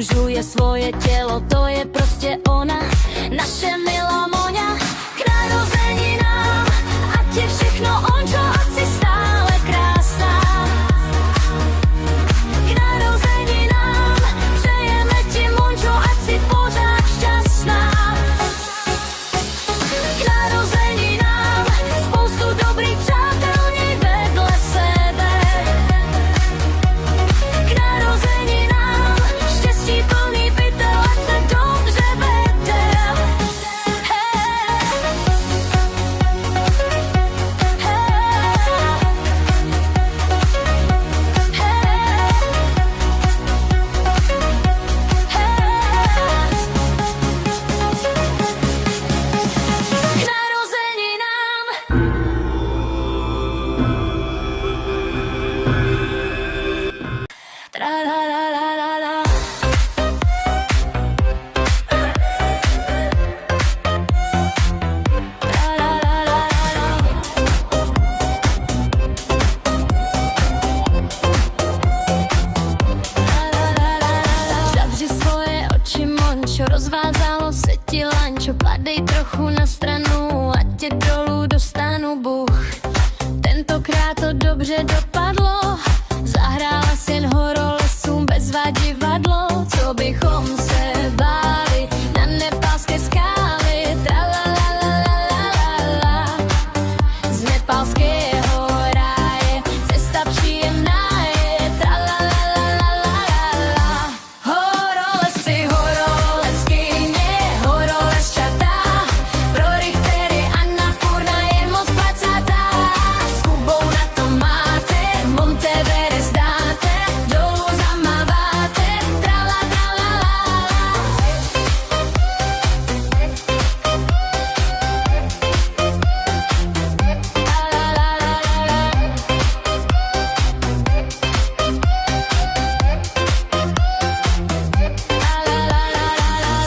obslužuje svoje tělo, to je prostě ona, naše milá Moňa. K narozeninám, ať je všechno ončo, ať si stále krásná. K narozeninám, přejeme ti Mončo, ať si pořád šťastná. K narozeninám, spoustu dobrých přátel měj vedle sebe. K narozeninám, štěstí plný pytel, ať se dobře vede. K narozeninám. Tra-la-la-la-la-la. Zavři svoje oči, Mončo, rozvázalo se ti lančo, padej trochu na stranu, ať tě dolů dostanu, Bůh. Tentokrát to dobře dopadlo, zahrála si jen horolesům bezva divadlo, co bychom se báli na nepálské skály, tra-la-la-la-la-la-la. Z nepálského ráje cesta příjemná je, tra-la-la-la-la-la-la. Horolesci, horoleskyně, horolesčatá, pro Richtery Anna Purna je moc placatá. S Kubou na to máte, Monteverest dáte, dolů zamáváte, tra-la-la-la-la.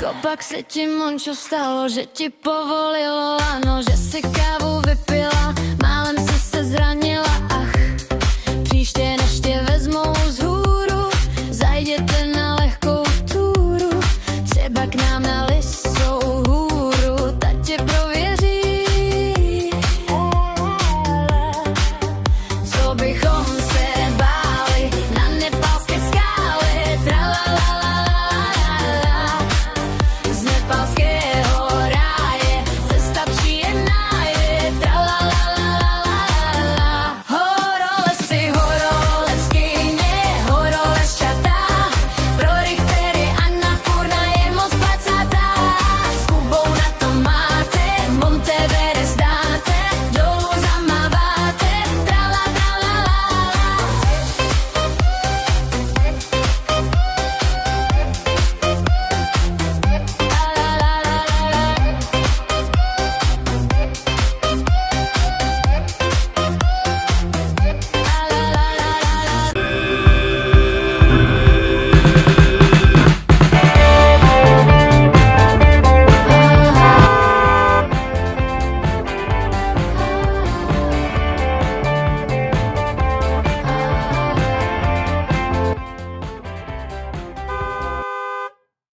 Kopak se ti, Mončo, stalo, že ti povolilo, ano, že si kávu vypila, málem si se zranila.